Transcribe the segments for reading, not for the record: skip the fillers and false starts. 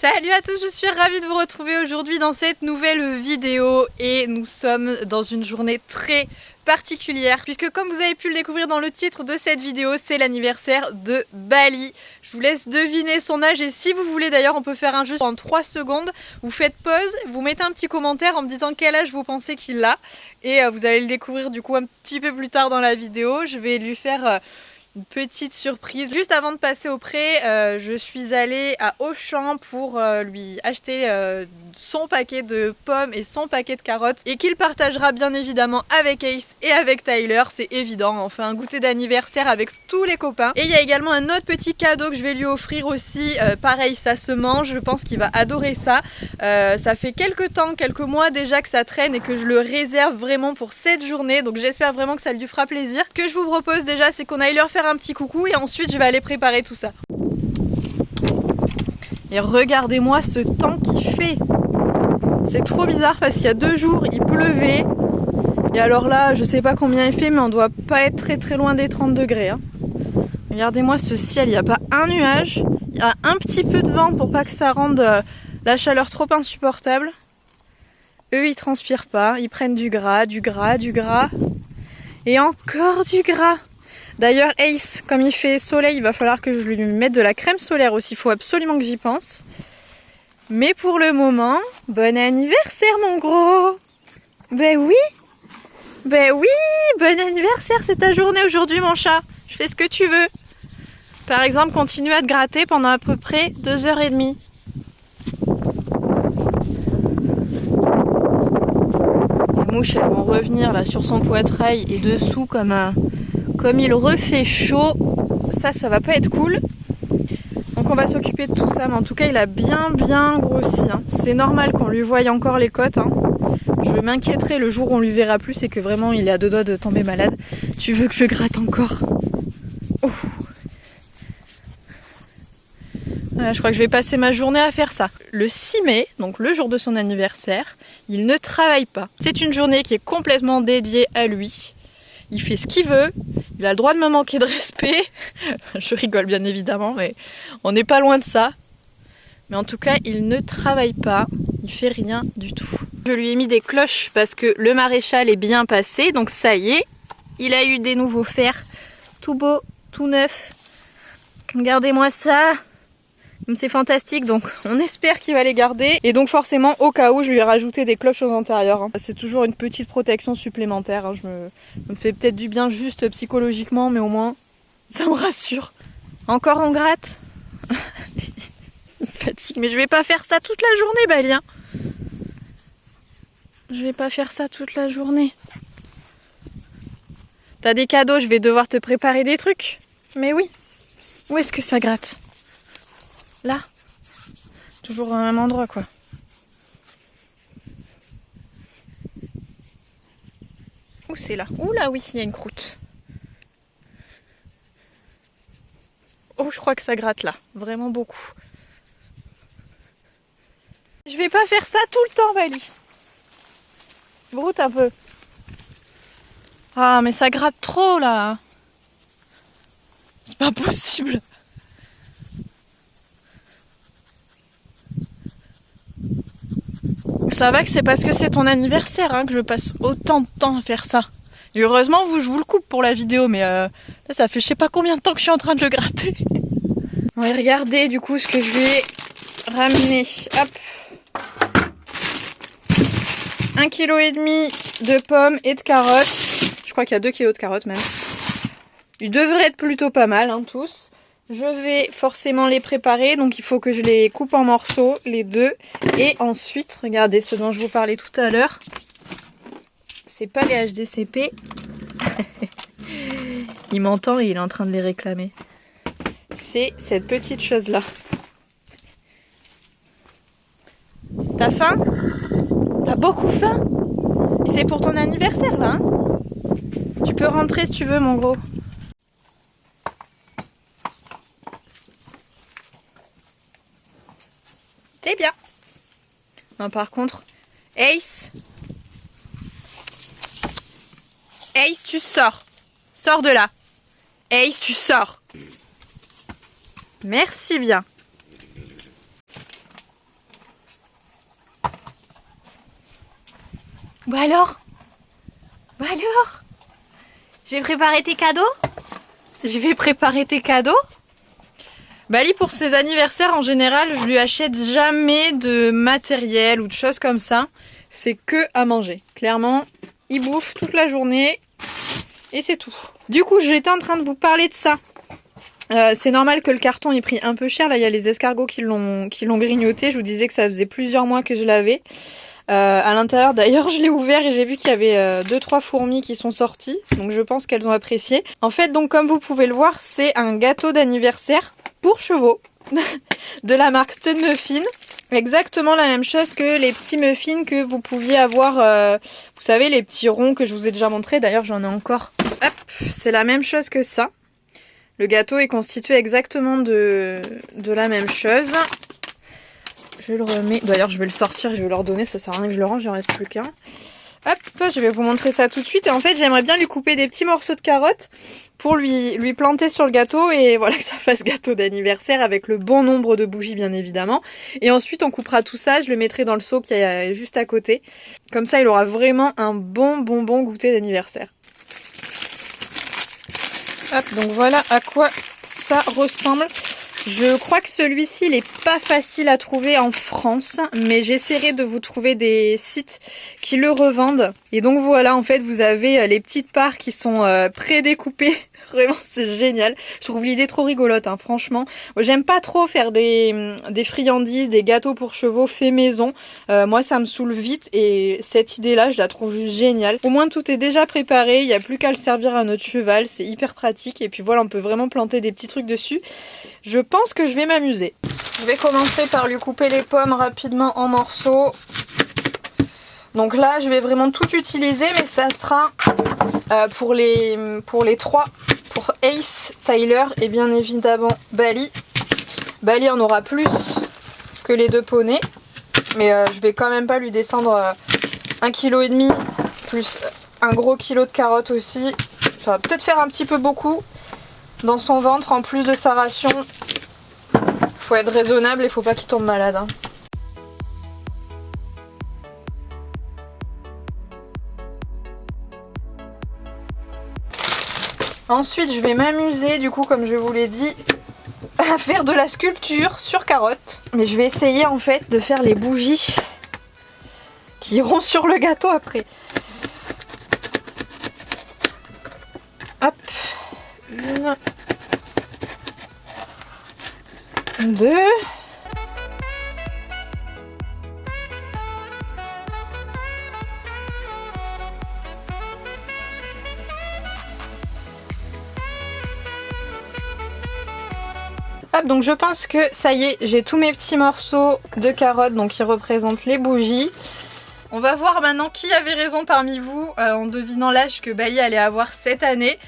Salut à tous, je suis ravie de vous retrouver aujourd'hui dans cette nouvelle vidéo et nous sommes dans une journée très particulière puisque comme vous avez pu le découvrir dans le titre de cette vidéo, c'est l'anniversaire de Bali. Je vous laisse deviner son âge et si vous voulez d'ailleurs on peut faire un jeu en 3 secondes. Vous faites pause, vous mettez un petit commentaire en me disant quel âge vous pensez qu'il a et vous allez le découvrir du coup un petit peu plus tard dans la vidéo. Je vais lui faire une petite surprise. Juste avant de passer au pré, je suis allée à Auchan pour lui acheter son paquet de pommes et son paquet de carottes et qu'il partagera bien évidemment avec Ace et avec Tyler, c'est évident. On fait un goûter d'anniversaire avec tous les copains. Et il y a également un autre petit cadeau que je vais lui offrir aussi. Pareil, ça se mange, je pense qu'il va adorer ça. Ça fait quelques mois déjà que ça traîne et que je le réserve vraiment pour cette journée. Donc j'espère vraiment que ça lui fera plaisir. Ce que je vous propose déjà, c'est qu'on aille leur faire un petit coucou et ensuite je vais aller préparer tout ça. Et regardez-moi ce temps qu'il fait. C'est trop bizarre parce qu'il y a 2 jours il pleuvait. Et alors là je sais pas combien il fait mais on doit pas être très loin des 30 degrés hein. Regardez-moi ce ciel, il n'y a pas un nuage. Il y a un petit peu de vent pour pas que ça rende la chaleur trop insupportable. Eux ils transpirent pas, ils prennent du gras et encore du gras. D'ailleurs Ace, comme il fait soleil, il va falloir que je lui mette de la crème solaire aussi, il faut absolument que j'y pense. Mais pour le moment, bon anniversaire mon gros. Ben oui, bon anniversaire, c'est ta journée aujourd'hui mon chat. Je fais ce que tu veux. Par exemple, continue à te gratter pendant à peu près 2h30. Les mouches elles vont revenir là sur son poitrail et dessous comme il refait chaud, ça va pas être cool. Donc on va s'occuper de tout ça, mais en tout cas il a bien grossi. Hein. C'est normal qu'on lui voie encore les côtes. Hein. Je m'inquiéterai le jour où on lui verra plus et que vraiment il est à 2 doigts de tomber malade. Tu veux que je gratte encore? Oh. Voilà, je crois que je vais passer ma journée à faire ça. Le 6 mai, donc le jour de son anniversaire, il ne travaille pas. C'est une journée qui est complètement dédiée à lui. Il fait ce qu'il veut, il a le droit de me manquer de respect. Je rigole bien évidemment, mais on n'est pas loin de ça. Mais en tout cas, il ne travaille pas, il fait rien du tout. Je lui ai mis des cloches parce que le maréchal est bien passé, donc ça y est, il a eu des nouveaux fers, tout beau, tout neuf. Regardez-moi ça. C'est fantastique, donc on espère qu'il va les garder. Et donc forcément, au cas où, je lui ai rajouté des cloches aux antérieurs. Hein. C'est toujours une petite protection supplémentaire. Hein. Je me fais peut-être du bien juste psychologiquement, mais au moins, ça me rassure. Encore on gratte. Fatigue, mais je vais pas faire ça toute la journée, Bali. Hein. Je vais pas faire ça toute la journée. T'as des cadeaux, je vais devoir te préparer des trucs. Mais oui. Où est-ce que ça gratte ? Là, toujours au même endroit quoi. Où c'est là? Ouh là oui, il y a une croûte. Oh je crois que ça gratte là, vraiment beaucoup. Je vais pas faire ça tout le temps Bali. Broute un peu. Ah mais ça gratte trop là. C'est pas possible. Ça va que c'est parce que c'est ton anniversaire hein, que je passe autant de temps à faire ça. Et heureusement, je vous le coupe pour la vidéo, mais là, ça fait je sais pas combien de temps que je suis en train de le gratter. On va regarder du coup ce que je vais ramener. Hop. 1,5 kg de pommes et de carottes. Je crois qu'il y a 2 kg de carottes même. Ils devraient être plutôt pas mal, hein, tous. Je vais forcément les préparer, donc il faut que je les coupe en morceaux, les deux. Et ensuite, regardez ce dont je vous parlais tout à l'heure. C'est pas les HDCP. Il m'entend et il est en train de les réclamer. C'est cette petite chose-là. T'as faim? T'as beaucoup faim? Et c'est pour ton anniversaire, là, hein? Tu peux rentrer si tu veux, mon gros. C'est bien. Non, par contre, Ace, tu sors. Sors de là. Ace, tu sors. Merci bien. Bah alors? Bah alors? Je vais préparer tes cadeaux? Je vais préparer tes cadeaux? Bali, pour ses anniversaires, en général, je lui achète jamais de matériel ou de choses comme ça. C'est que à manger. Clairement, il bouffe toute la journée et c'est tout. Du coup, j'étais en train de vous parler de ça. C'est normal que le carton ait pris un peu cher. Là, il y a les escargots qui l'ont grignoté. Je vous disais que ça faisait plusieurs mois que je l'avais. À l'intérieur, d'ailleurs, je l'ai ouvert et j'ai vu qu'il y avait 2-3 fourmis qui sont sorties. Donc, je pense qu'elles ont apprécié. En fait, donc, comme vous pouvez le voir, c'est un gâteau d'anniversaire pour chevaux de la marque Stud Muffin. Exactement la même chose que les petits muffins que vous pouviez avoir, vous savez, les petits ronds que je vous ai déjà montré. D'ailleurs, j'en ai encore. Hop, c'est la même chose que ça. Le gâteau est constitué exactement de la même chose. Je le remets. D'ailleurs, je vais le sortir, je vais le redonner. Ça sert à rien que je le range, il en reste plus qu'un. Hop, je vais vous montrer ça tout de suite. Et en fait, j'aimerais bien lui couper des petits morceaux de carottes pour lui planter sur le gâteau. Et voilà, que ça fasse gâteau d'anniversaire avec le bon nombre de bougies, bien évidemment. Et ensuite, on coupera tout ça. Je le mettrai dans le seau qui est juste à côté. Comme ça, il aura vraiment un bon goûter d'anniversaire. Hop, donc voilà à quoi ça ressemble. Je crois que celui-ci, il est pas facile à trouver en France, mais j'essaierai de vous trouver des sites qui le revendent. Et donc voilà, en fait, vous avez les petites parts qui sont prédécoupées. Vraiment, c'est génial. Je trouve l'idée trop rigolote, hein, franchement. J'aime pas trop faire des friandises, des gâteaux pour chevaux faits maison. Moi, ça me saoule vite et cette idée-là, je la trouve juste géniale. Au moins, tout est déjà préparé. Il n'y a plus qu'à le servir à notre cheval. C'est hyper pratique. Et puis voilà, on peut vraiment planter des petits trucs dessus. Je pense que je vais m'amuser. Je vais commencer par lui couper les pommes rapidement en morceaux. Donc là, je vais vraiment tout utiliser, mais ça sera pour les trois, pour Ace, Tyler et bien évidemment Bali. Bali en aura plus que les deux poneys, mais je vais quand même pas lui descendre 1,5 kg plus un gros kilo de carottes aussi. Ça va peut-être faire un petit peu beaucoup dans son ventre en plus de sa ration. Faut être raisonnable et faut pas qu'il tombe malade, hein. Ensuite, je vais m'amuser, du coup, comme je vous l'ai dit, à faire de la sculpture sur carotte. Mais je vais essayer, en fait, de faire les bougies qui iront sur le gâteau après. Hop. 1, 2. Hop, donc je pense que ça y est, j'ai tous mes petits morceaux de carottes donc qui représentent les bougies. On va voir maintenant qui avait raison parmi vous en devinant l'âge que Bali allait avoir cette année.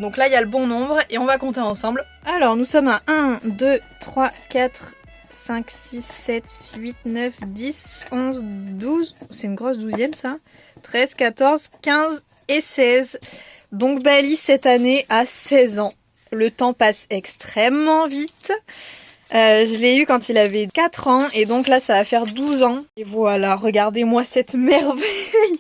Donc là il y a le bon nombre et on va compter ensemble. Alors nous sommes à 1, 2, 3, 4, 5, 6, 7, 8, 9, 10, 11, 12. C'est une grosse douzième ça. 13, 14, 15 et 16. Donc Bali cette année a 16 ans. Le temps passe extrêmement vite. Je l'ai eu quand il avait 4 ans et donc là ça va faire 12 ans. Et voilà, regardez-moi cette merveille.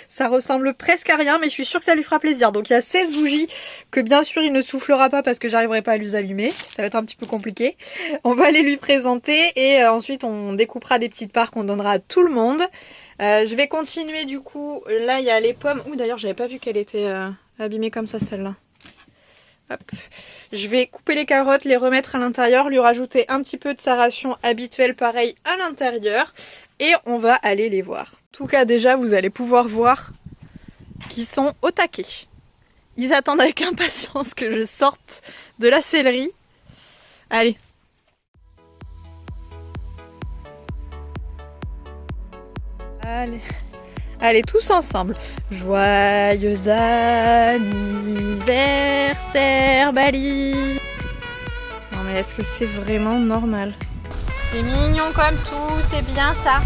Ça ressemble presque à rien mais je suis sûre que ça lui fera plaisir. Donc il y a 16 bougies que bien sûr il ne soufflera pas parce que j'arriverai pas à les allumer. Ça va être un petit peu compliqué. On va les lui présenter et ensuite on découpera des petites parts qu'on donnera à tout le monde. Je vais continuer du coup. Là il y a les pommes. Ouh d'ailleurs j'avais pas vu qu'elle était abîmée comme ça celle-là. Hop. Je vais couper les carottes, les remettre à l'intérieur, lui rajouter un petit peu de sa ration habituelle pareil à l'intérieur et on va aller les voir. En tout cas déjà vous allez pouvoir voir qu'ils sont au taquet. Ils attendent avec impatience que je sorte de la sellerie. Allez. Allez, tous ensemble. Joyeux anniversaire, Bali. Non mais est-ce que c'est vraiment normal? C'est mignon comme tout, c'est bien ça.